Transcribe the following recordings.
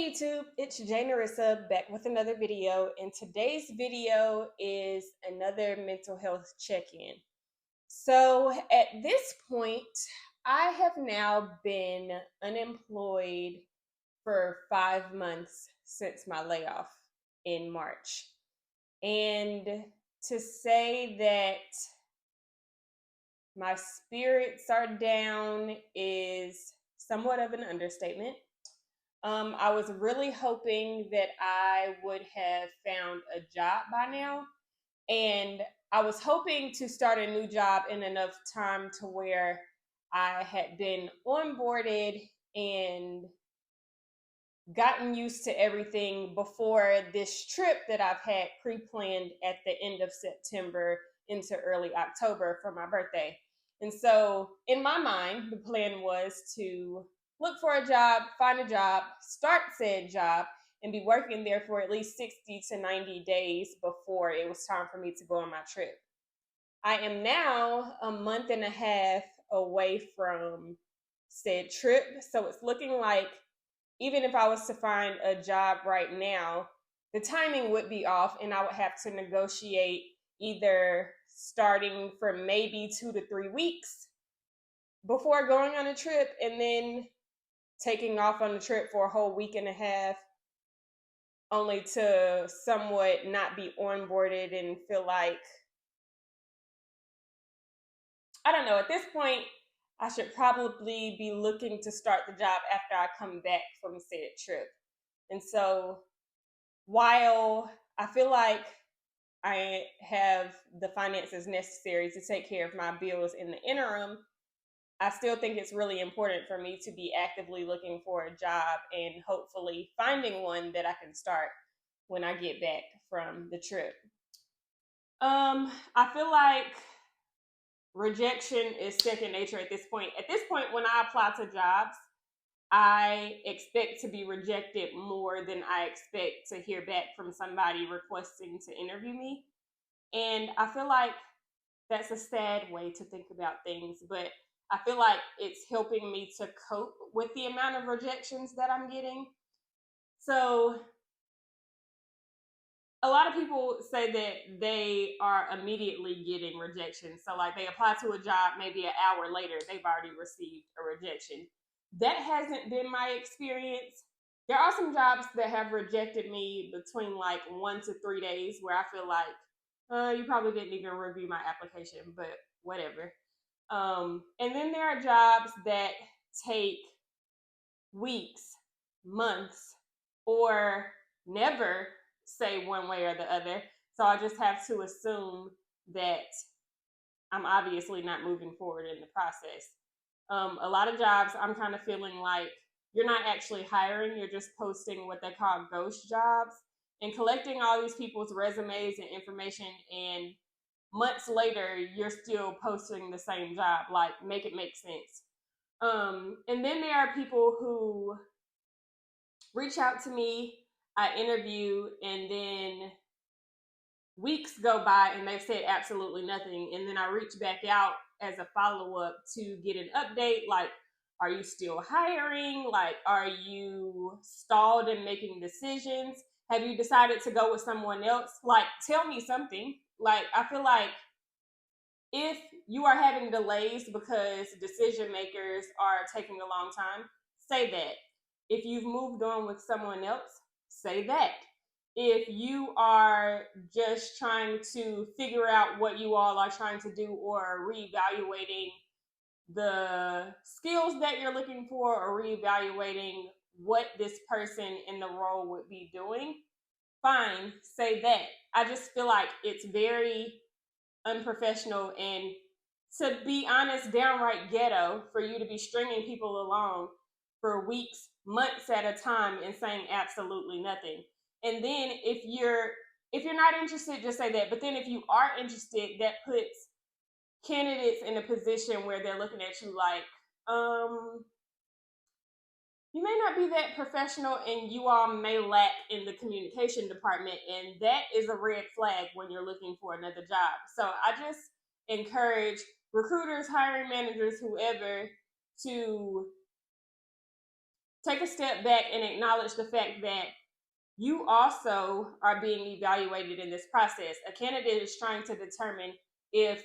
Hey YouTube, it's Jay Narissa back with another video, and today's video is another mental health check-in. So at this point, I have now been unemployed for 5 months since my layoff in March. And to say that my spirits are down is somewhat of an understatement. I was really hoping that I would have found a job by now. And I was hoping to start a new job in enough time to where I had been onboarded and gotten used to everything before this trip that I've had pre planned at the end of September into early October for my birthday. And so, in my mind, the plan was to look for a job, find a job, start said job, and be working there for at least 60 to 90 days before it was time for me to go on my trip. I am now a month and a half away from said trip. So it's looking like even if I was to find a job right now, the timing would be off and I would have to negotiate either starting for maybe 2 to 3 weeks before going on a trip and then taking off on the trip for a whole week and a half, only to somewhat not be onboarded and feel like, I don't know, at this point, I should probably be looking to start the job after I come back from said trip. And so while I feel like I have the finances necessary to take care of my bills in the interim, I still think it's really important for me to be actively looking for a job and hopefully finding one that I can start when I get back from the trip. I feel like rejection is second nature at this point. At this point, when I apply to jobs, I expect to be rejected more than I expect to hear back from somebody requesting to interview me. And I feel like that's a sad way to think about things, but I feel like it's helping me to cope with the amount of rejections that I'm getting. So a lot of people say that they are immediately getting rejection. So like they apply to a job, maybe an hour later, they've already received a rejection. That hasn't been my experience. There are some jobs that have rejected me between like 1 to 3 days where I feel like, you probably didn't even review my application, but whatever. And then there are jobs that take weeks, months, or never say one way or the other. So I just have to assume that I'm obviously not moving forward in the process. A lot of jobs, I'm kind of feeling like you're not actually hiring, you're just posting what they call ghost jobs and collecting all these people's resumes and information. And months later, you're still posting the same job. Like, make it make sense. And then there are people who reach out to me, I interview, and then weeks go by and they've said absolutely nothing. And then I reach back out as a follow up to get an update like, are you still hiring? Like, are you stalled in making decisions? Have you decided to go with someone else? Like, tell me something. Like, I feel like if you are having delays because decision makers are taking a long time, say that. If you've moved on with someone else, say that. If you are just trying to figure out what you all are trying to do or reevaluating the skills that you're looking for or reevaluating what this person in the role would be doing, fine, say that. I just feel like it's very unprofessional and, to be honest, downright ghetto for you to be stringing people along for weeks, months at a time and saying absolutely nothing. And then if you're not interested, just say that. But then if you are interested, that puts candidates in a position where they're looking at you like, you may not be that professional and you all may lack in the communication department. And that is a red flag when you're looking for another job. So I just encourage recruiters, hiring managers, whoever, to take a step back and acknowledge the fact that you also are being evaluated in this process. A candidate is trying to determine if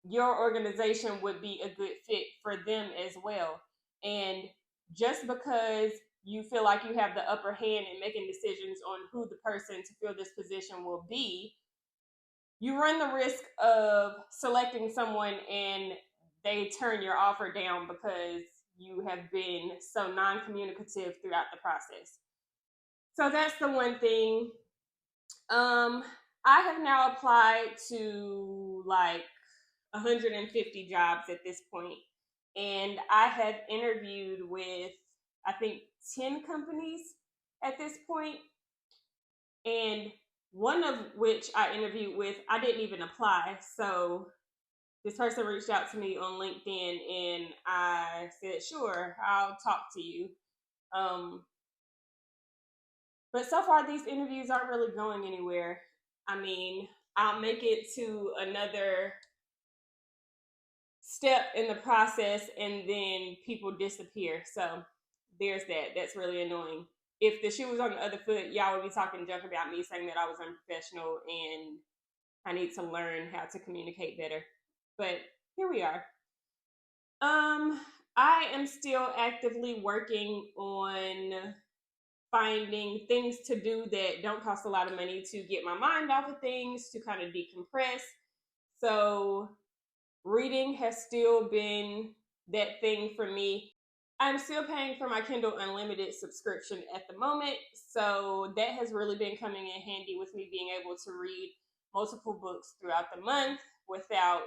your organization would be a good fit for them as well. And just because you feel like you have the upper hand in making decisions on who the person to fill this position will be, you run the risk of selecting someone and they turn your offer down because you have been so non-communicative throughout the process. So that's the one thing. I have now applied to like 150 jobs at this point, and I have interviewed with, I think, 10 companies at this point, and one of which I interviewed with, I didn't even apply. So this person reached out to me on LinkedIn, and I said, sure, I'll talk to you. But so far, these interviews aren't really going anywhere. I mean, I'll make it to another step in the process and then people disappear. So there's that. That's really annoying. If the shoe was on the other foot, y'all would be talking junk about me, saying that I was unprofessional and I need to learn how to communicate better. But here we are. I am still actively working on finding things to do that don't cost a lot of money to get my mind off of things, to kind of decompress. So reading has still been that thing for me. I'm still paying for my Kindle Unlimited subscription at the moment, so that has really been coming in handy with me being able to read multiple books throughout the month without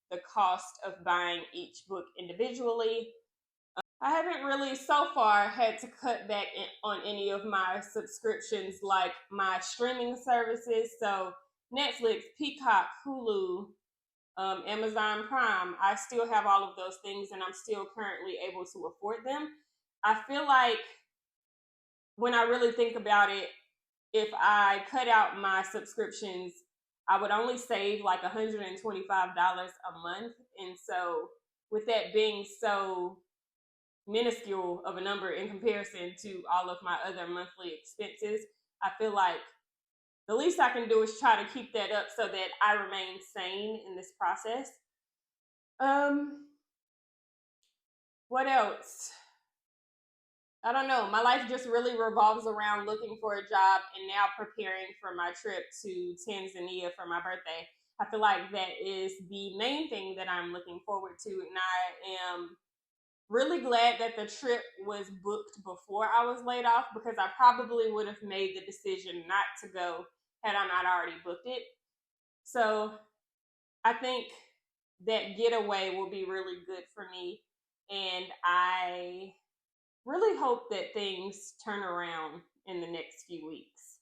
the cost of buying each book individually. I haven't really so far had to cut back on any of my subscriptions, like my streaming services. So Netflix, Peacock, Hulu, Amazon Prime. I still have all of those things and I'm still currently able to afford them. I feel like when I really think about it, if I cut out my subscriptions, I would only save like $125 a month. And so, with that being so minuscule of a number in comparison to all of my other monthly expenses, I feel like the least I can do is try to keep that up so that I remain sane in this process. What else? I don't know. My life just really revolves around looking for a job and now preparing for my trip to Tanzania for my birthday. I feel like that is the main thing that I'm looking forward to, and I am really glad that the trip was booked before I was laid off, because I probably would have made the decision not to go had I not already booked it. So I think that getaway will be really good for me, and I really hope that things turn around in the next few weeks.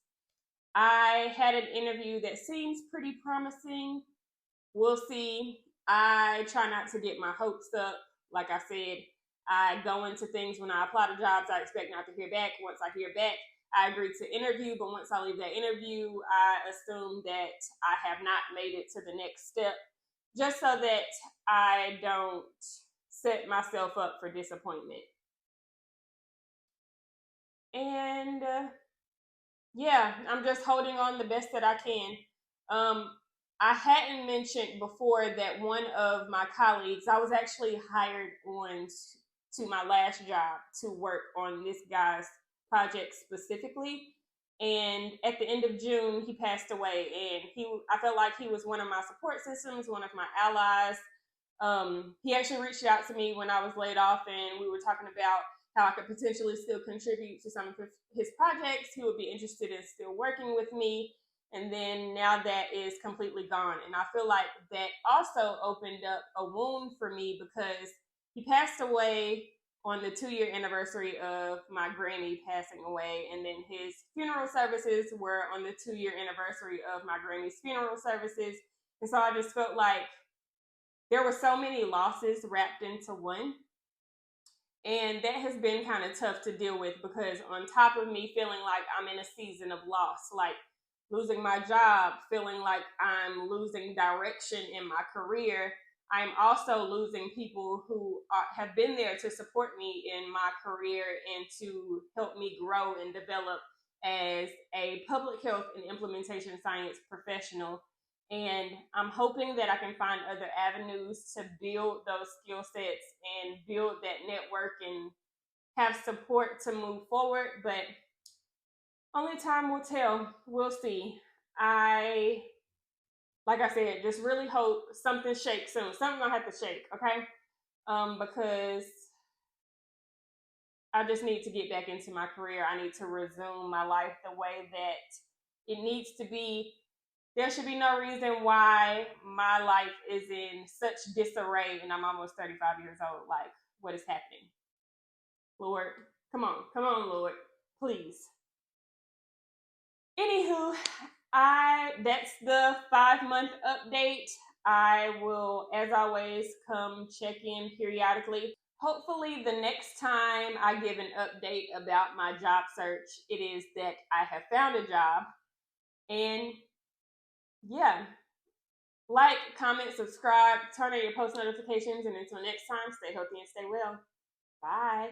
I had an interview that seems pretty promising. We'll see. I try not to get my hopes up. Like I said, I go into things when I apply to jobs, I expect not to hear back. Once I hear back, I agree to interview, but once I leave that interview, I assume that I have not made it to the next step, just so that I don't set myself up for disappointment. And yeah, I'm just holding on the best that I can. I hadn't mentioned before that one of my colleagues, I was actually hired on to my last job to work on this guy's project specifically. And at the end of June, he passed away. And I felt like he was one of my support systems, one of my allies. He actually reached out to me when I was laid off, and we were talking about how I could potentially still contribute to some of his projects. He would be interested in still working with me. And then now that is completely gone. And I feel like that also opened up a wound for me, because he passed away on the 2-year anniversary of my Grammy passing away. And then his funeral services were on the 2-year anniversary of my Grammy's funeral services. And so I just felt like there were so many losses wrapped into one. And that has been kind of tough to deal with, because on top of me feeling like I'm in a season of loss, like losing my job, feeling like I'm losing direction in my career, I'm also losing people who have been there to support me in my career and to help me grow and develop as a public health and implementation science professional. And I'm hoping that I can find other avenues to build those skill sets and build that network and have support to move forward. But only time will tell. We'll see. I, like I said, just really hope something shakes soon. Something gonna have to shake, okay? Because I just need to get back into my career. I need to resume my life the way that it needs to be. There should be no reason why my life is in such disarray and I'm almost 35 years old. Like, what is happening? Lord, come on, Lord, please. Anywho, that's the 5 month update. I will, as always, come check in periodically. Hopefully, the next time I give an update about my job search, it is that I have found a job. And yeah, like, comment, subscribe, turn on your post notifications, and until next time, stay healthy and stay well. Bye.